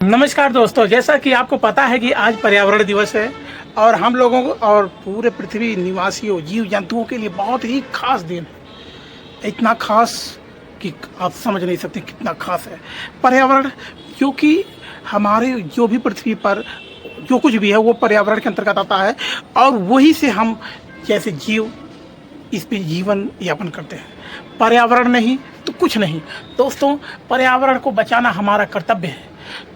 नमस्कार दोस्तों, जैसा कि आपको पता है कि आज पर्यावरण दिवस है और हम लोगों को और पूरे पृथ्वी निवासियों जीव जंतुओं के लिए बहुत ही खास दिन है। इतना खास कि आप समझ नहीं सकते कितना खास है पर्यावरण, क्योंकि हमारे जो भी पृथ्वी पर जो कुछ भी है वो पर्यावरण के अंतर्गत आता है और वही से हम जैसे जीव इस पे जीवन यापन करते हैं। पर्यावरण नहीं तो कुछ नहीं। दोस्तों, पर्यावरण को बचाना हमारा कर्तव्य है।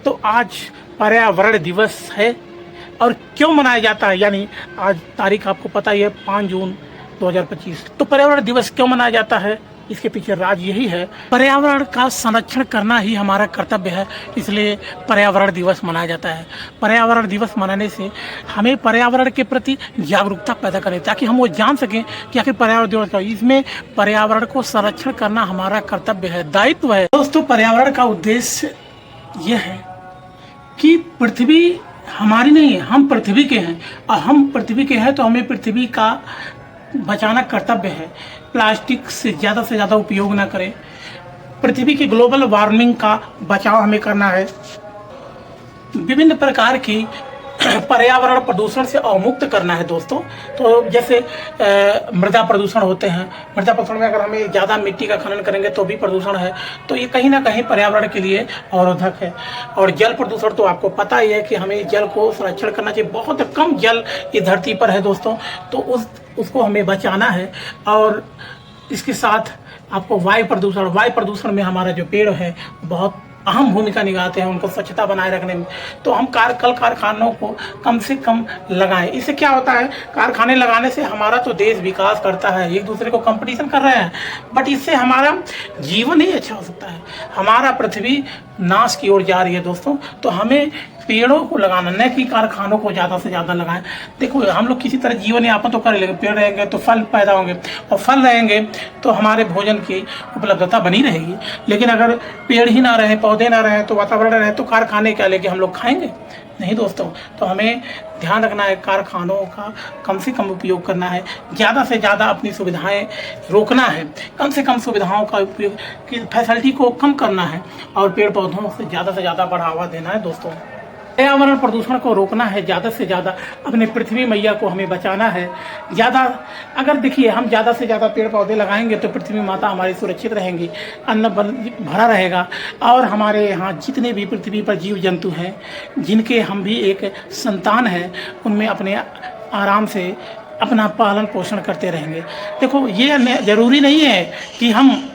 तो आज पर्यावरण दिवस है और क्यों मनाया जाता है, यानी आज तारीख आपको पता ही है 5 जून 2025। तो पर्यावरण दिवस क्यों मनाया जाता है, इसके पीछे राज यही है, पर्यावरण का संरक्षण करना ही हमारा कर्तव्य है, इसलिए पर्यावरण दिवस मनाया जाता है। पर्यावरण दिवस मनाने से हमें पर्यावरण के प्रति जागरूकता पैदा करें ताकि हम वो जान सकें कि आखिर पर्यावरण दिवस का, इसमें पर्यावरण को संरक्षण करना हमारा कर्तव्य है, दायित्व है। दोस्तों, पर्यावरण का उद्देश्य यह है कि पृथ्वी हमारी नहीं है, हम पृथ्वी के हैं और हम पृथ्वी के हैं तो हमें पृथ्वी का बचाना कर्तव्य है। प्लास्टिक से ज़्यादा उपयोग ना करें। पृथ्वी की ग्लोबल वार्मिंग का बचाव हमें करना है। विभिन्न प्रकार की पर्यावरण प्रदूषण से अवमुक्त करना है दोस्तों। तो जैसे मृदा प्रदूषण होते हैं, मृदा प्रदूषण में अगर हमें ज़्यादा मिट्टी का खनन करेंगे तो भी प्रदूषण है, तो ये कहीं ना कहीं पर्यावरण के लिए अवरोधक है। और जल प्रदूषण तो आपको पता ही है कि हमें जल को संरक्षण करना चाहिए। बहुत कम जल इस धरती पर है दोस्तों, तो उसको हमें बचाना है। और इसके साथ आपको वायु प्रदूषण में हमारा जो पेड़ है बहुत अहम भूमिका निभाते हैं उनको स्वच्छता बनाए रखने में। तो हम कल कारखानों को कम से कम लगाएं। इससे क्या होता है, कारखाने लगाने से हमारा तो देश विकास करता है, एक दूसरे को कंपटीशन कर रहे हैं, बट इससे हमारा जीवन ही अच्छा हो सकता है। हमारा पृथ्वी नाश की ओर जा रही है दोस्तों, तो हमें पेड़ों को लगाना, न कि कारखानों को ज़्यादा से ज़्यादा लगाएं। देखो, हम लोग किसी तरह जीवन यापन तो कर लेंगे, पेड़ रहेंगे तो फल पैदा होंगे और फल रहेंगे तो हमारे भोजन की उपलब्धता बनी रहेगी। लेकिन अगर पेड़ ही ना रहे, पौधे ना रहे, तो वातावरण रहे, तो कारखाने क्या लेके हम लोग खाएंगे? नहीं दोस्तों। तो हमें ध्यान रखना है, कारखानों का कम से कम उपयोग करना है, ज़्यादा से ज़्यादा अपनी सुविधाएं रोकना है, कम से कम सुविधाओं का उपयोग की फैसिलिटी को कम करना है और पेड़ पौधों से ज़्यादा बढ़ावा देना है दोस्तों। पर्यावरण प्रदूषण को रोकना है, ज़्यादा से ज़्यादा अपने पृथ्वी मैया को हमें बचाना है। अगर देखिए, हम ज़्यादा से ज़्यादा पेड़ पौधे लगाएंगे तो पृथ्वी माता हमारी सुरक्षित रहेंगी, अन्न भरा रहेगा और हमारे यहाँ जितने भी पृथ्वी पर जीव जंतु हैं, जिनके हम भी एक संतान हैं, उनमें अपने आराम से अपना पालन पोषण करते रहेंगे। देखो, ये ज़रूरी नहीं है कि हम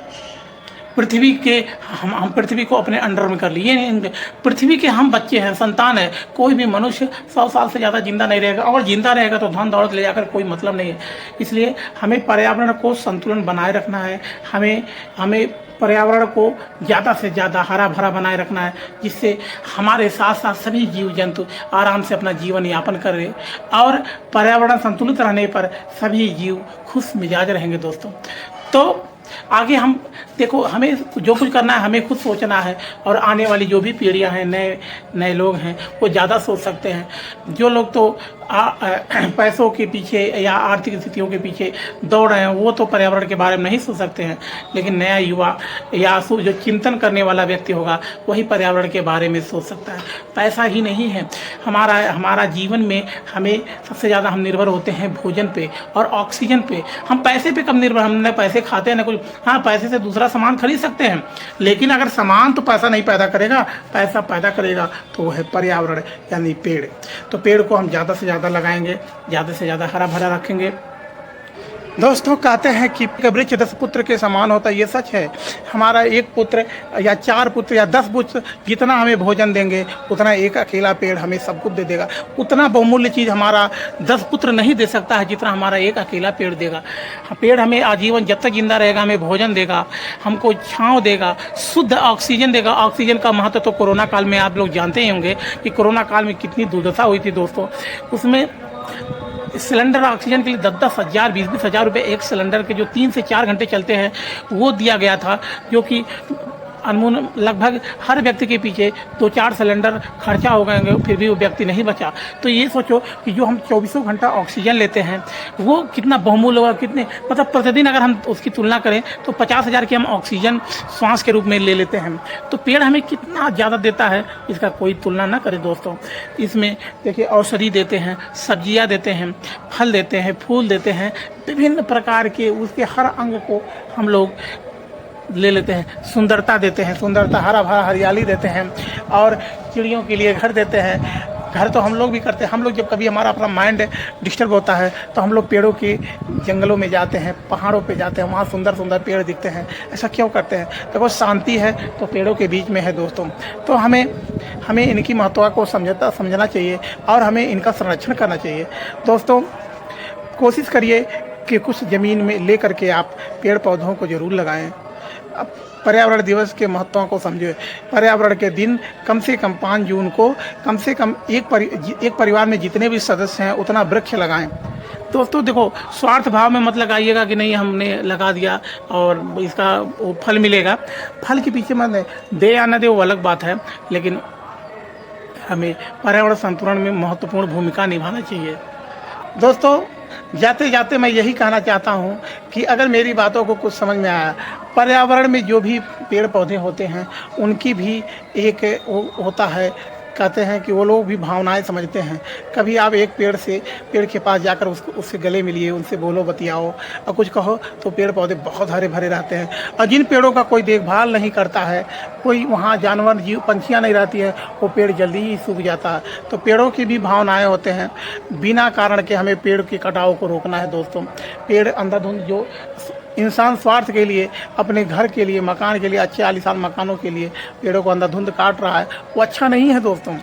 पृथ्वी को अपने अंडर में कर लिए। पृथ्वी के हम बच्चे हैं, संतान है। कोई भी मनुष्य 100 साल से ज़्यादा जिंदा नहीं रहेगा, और जिंदा रहेगा तो धन दौलत ले जाकर कोई मतलब नहीं है। इसलिए हमें पर्यावरण को संतुलन बनाए रखना है। हमें पर्यावरण को ज़्यादा से ज़्यादा हरा भरा बनाए रखना है, जिससे हमारे साथ साथ सभी जीव जंतु आराम से अपना जीवन यापन करें और पर्यावरण संतुलित रहने पर सभी जीव खुश मिजाज रहेंगे दोस्तों। तो आगे हम देखो, हमें जो कुछ करना है हमें खुद सोचना है, और आने वाली जो भी पीढ़ियां हैं, नए लोग हैं, वो ज़्यादा सोच सकते हैं। जो लोग तो पैसों के पीछे या आर्थिक स्थितियों के पीछे दौड़ रहे हैं, वो तो पर्यावरण के बारे में नहीं सोच सकते हैं। लेकिन नया युवा या जो चिंतन करने वाला व्यक्ति होगा, वही पर्यावरण के बारे में सोच सकता है। पैसा ही नहीं है हमारा जीवन में, हमें सबसे ज़्यादा हम निर्भर होते हैं भोजन पे और ऑक्सीजन पे। हम पैसे पे कम निर्भर, हम न पैसे खाते हैं न कुछ। हाँ, पैसे से दूसरा सामान खरीद सकते हैं, लेकिन अगर सामान तो पैसा नहीं पैदा करेगा, पैसा पैदा करेगा तो वो है पर्यावरण यानी पेड़। तो पेड़ को हम ज़्यादा से ज़्यादा लगाएंगे, ज़्यादा से ज़्यादा हरा भरा रखेंगे। दोस्तों, कहते हैं कि वृक्ष 10 पुत्र के समान होता है, ये सच है। हमारा एक पुत्र या 4 पुत्र या 10 पुत्र जितना हमें भोजन देंगे, उतना एक अकेला पेड़ हमें सब कुछ दे देगा। उतना बहुमूल्य चीज़ हमारा 10 पुत्र नहीं दे सकता है जितना हमारा एक अकेला पेड़ देगा। पेड़ हमें आजीवन जब तक जिंदा रहेगा हमें भोजन देगा, हमको छांव देगा, शुद्ध ऑक्सीजन देगा। ऑक्सीजन का महत्व तो कोरोना काल में आप लोग जानते ही होंगे कि कोरोना काल में कितनी दुर्दशा हुई थी दोस्तों। उसमें सिलेंडर ऑक्सीजन के लिए 10-10 हज़ार 20-20 हज़ार रुपये एक सिलेंडर के, जो 3 से 4 घंटे चलते हैं, वो दिया गया था, जो कि अनमोल लगभग हर व्यक्ति के पीछे 2-4 सिलेंडर खर्चा हो गए, फिर भी वो व्यक्ति नहीं बचा। तो ये सोचो कि जो हम 24 घंटा ऑक्सीजन लेते हैं वो कितना बहुमूल्य होगा, कितने मतलब प्रतिदिन अगर हम उसकी तुलना करें तो 50,000 की हम ऑक्सीजन श्वास के रूप में ले लेते हैं। तो पेड़ हमें कितना ज़्यादा देता है, इसका कोई तुलना ना करें दोस्तों। इसमें देखिए औषधि देते हैं, सब्जियां देते हैं, फल देते हैं, फूल देते हैं, विभिन्न प्रकार के उसके हर अंग को हम लोग ले लेते हैं। सुंदरता देते हैं, सुंदरता, हरा भरा हरियाली देते हैं, और चिड़ियों के लिए घर देते हैं। घर तो हम लोग भी करते हैं। हम लोग जब कभी हमारा अपना माइंड डिस्टर्ब होता है तो हम लोग पेड़ों के जंगलों में जाते हैं, पहाड़ों पे जाते हैं, वहाँ सुंदर सुंदर पेड़ दिखते हैं। ऐसा क्यों करते हैं? देखो शांति है तो पेड़ों के बीच में है दोस्तों। तो हमें इनकी महत्व को समझना चाहिए और हमें इनका संरक्षण करना चाहिए। दोस्तों कोशिश करिए कि कुछ ज़मीन में ले करके आप पेड़ पौधों को ज़रूर लगाएं। अब पर्यावरण दिवस के महत्व को समझे। पर्यावरण के दिन कम से कम 5 जून को कम से कम एक परिवार में जितने भी सदस्य हैं उतना वृक्ष लगाएं। दोस्तों देखो, स्वार्थ भाव में मत लगाइएगा कि नहीं हमने लगा दिया और इसका वो फल मिलेगा। फल के पीछे मत दे या न दे वो अलग बात है, लेकिन हमें पर्यावरण संतुलन में महत्वपूर्ण भूमिका निभाना चाहिए। दोस्तों जाते जाते मैं यही कहना चाहता हूँ कि अगर मेरी बातों को कुछ समझ में आया, पर्यावरण में जो भी पेड़ पौधे होते हैं उनकी भी एक वो होता है, कहते हैं कि वो लोग भी भावनाएं समझते हैं। कभी आप एक पेड़ के पास जाकर उससे गले मिलिए, उनसे बोलो, बतियाओ और कुछ कहो, तो पेड़ पौधे बहुत हरे भरे रहते हैं। और जिन पेड़ों का कोई देखभाल नहीं करता है, कोई वहाँ जानवर जीव पंछियाँ नहीं रहती है, वो पेड़ जल्दी ही सूख जाता है। तो पेड़ों की भी भावनाएं होते हैं। बिना कारण के हमें पेड़ के कटाव को रोकना है दोस्तों। पेड़ अंधाधुंध जो इंसान स्वार्थ के लिए, अपने घर के लिए, मकान के लिए, अच्छे आलीशान मकानों के लिए पेड़ों को अंधाधुंध काट रहा है, वो अच्छा नहीं है दोस्तों।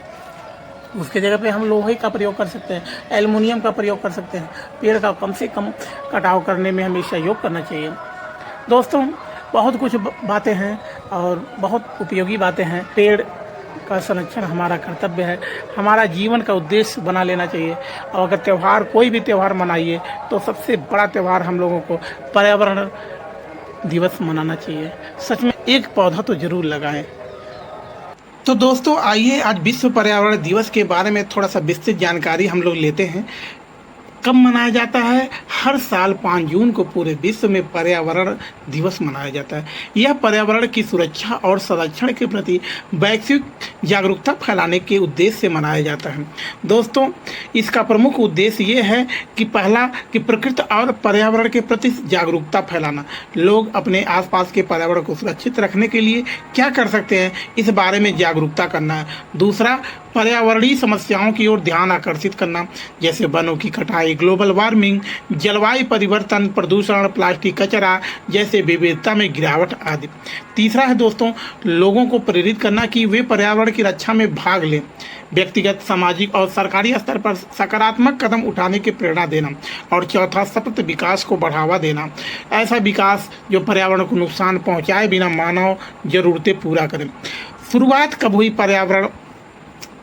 उसके जगह पे हम लोहे का प्रयोग कर सकते हैं, एल्युमिनियम का प्रयोग कर सकते हैं। पेड़ का कम से कम कटाव करने में हमें सहयोग करना चाहिए। दोस्तों बहुत कुछ बातें हैं और बहुत उपयोगी बातें हैं। पेड़ का संरक्षण हमारा कर्तव्य है, हमारा जीवन का उद्देश्य बना लेना चाहिए। और अगर त्यौहार, कोई भी त्यौहार मनाइए तो सबसे बड़ा त्यौहार हम लोगों को पर्यावरण दिवस मनाना चाहिए। सच में एक पौधा तो जरूर लगाएं। तो दोस्तों आइए आज विश्व पर्यावरण दिवस के बारे में थोड़ा सा विस्तृत जानकारी हम लोग लेते हैं। कब मनाया जाता है? हर साल 5 जून को पूरे विश्व में पर्यावरण दिवस मनाया जाता है। यह पर्यावरण की सुरक्षा और संरक्षण के प्रति वैश्विक जागरूकता फैलाने के उद्देश्य से मनाया जाता है। दोस्तों इसका प्रमुख उद्देश्य ये है कि पहला कि प्रकृति और पर्यावरण के प्रति जागरूकता फैलाना। लोग अपने आसपास के पर्यावरण को सुरक्षित रखने के लिए क्या कर सकते हैं, इस बारे में जागरूकता करना है। दूसरा, पर्यावरणीय समस्याओं की ओर ध्यान आकर्षित करना, जैसे वनों की कटाई, ग्लोबल वार्मिंग, जलवायु परिवर्तन, प्रदूषण, प्लास्टिक कचरा जैसे विविधता में गिरावट आदि। तीसरा है दोस्तों, लोगों को प्रेरित करना कि वे पर्यावरण की रक्षा में भाग लें। व्यक्तिगत, सामाजिक और सरकारी स्तर पर सकारात्मक कदम उठाने की प्रेरणा देना। और चौथा, सतत विकास को बढ़ावा देना। ऐसा विकास जो पर्यावरण को नुकसान पहुंचाए बिना मानव जरूरतें पूरा करें। शुरुआत कब हुई पर्यावरण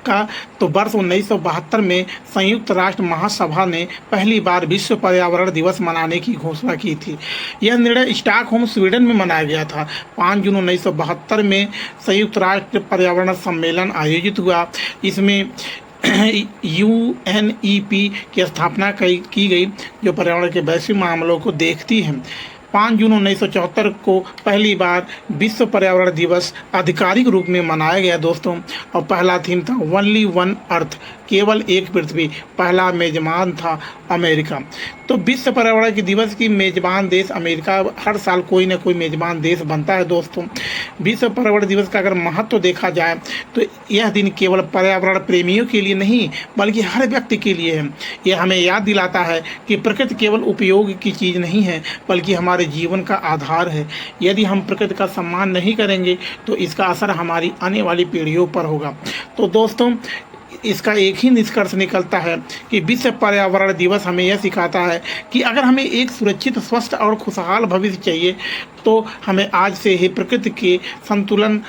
का? तो वर्ष 1972 में संयुक्त राष्ट्र महासभा ने पहली बार विश्व पर्यावरण दिवस मनाने की घोषणा की थी। यह निर्णय स्टॉकहोम, स्वीडन में मनाया गया था। 5 जून 1972 में संयुक्त राष्ट्र पर्यावरण सम्मेलन आयोजित हुआ। इसमें UNEP की स्थापना की गई, जो पर्यावरण के वैश्विक मामलों को देखती है। 5 जून 1974 को पहली बार विश्व पर्यावरण दिवस आधिकारिक रूप में मनाया गया दोस्तों। और पहला थीम था ओनली वन अर्थ, केवल एक पृथ्वी। पहला मेजबान था अमेरिका। तो विश्व पर्यावरण दिवस की मेजबान देश अमेरिका। हर साल कोई ना कोई मेजबान देश बनता है दोस्तों। विश्व पर्यावरण दिवस का अगर महत्व देखा जाए तो यह दिन केवल पर्यावरण प्रेमियों के लिए नहीं बल्कि हर व्यक्ति के लिए है। यह हमें याद दिलाता है कि प्रकृति केवल उपयोग की चीज़ नहीं है बल्कि हमारे जीवन का आधार है। यदि हम प्रकृति का सम्मान नहीं करेंगे तो इसका असर हमारी आने वाली पीढ़ियों पर होगा। तो दोस्तों इसका एक ही निष्कर्ष निकलता है कि विश्व पर्यावरण दिवस हमें यह सिखाता है कि अगर हमें एक सुरक्षित, स्वस्थ और खुशहाल भविष्य चाहिए तो हमें आज से ही प्रकृति के संतुलन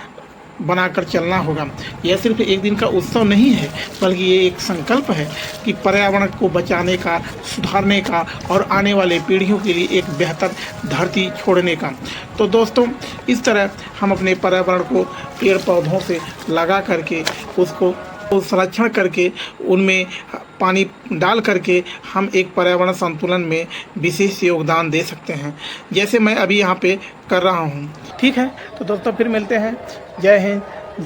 बनाकर चलना होगा। यह सिर्फ एक दिन का उत्सव नहीं है, बल्कि ये एक संकल्प है कि पर्यावरण को बचाने का, सुधारने का और आने वाले पीढ़ियों के लिए एक बेहतर धरती छोड़ने का। तो दोस्तों, इस तरह हम अपने पर्यावरण को पेड़ पौधों से लगा करके उसको संरक्षण करके उनमें पानी डाल करके हम एक पर्यावरण संतुलन में विशेष योगदान दे सकते हैं, जैसे मैं अभी यहाँ पे कर रहा हूँ। ठीक है, तो दोस्तों फिर मिलते हैं। जय हिंद,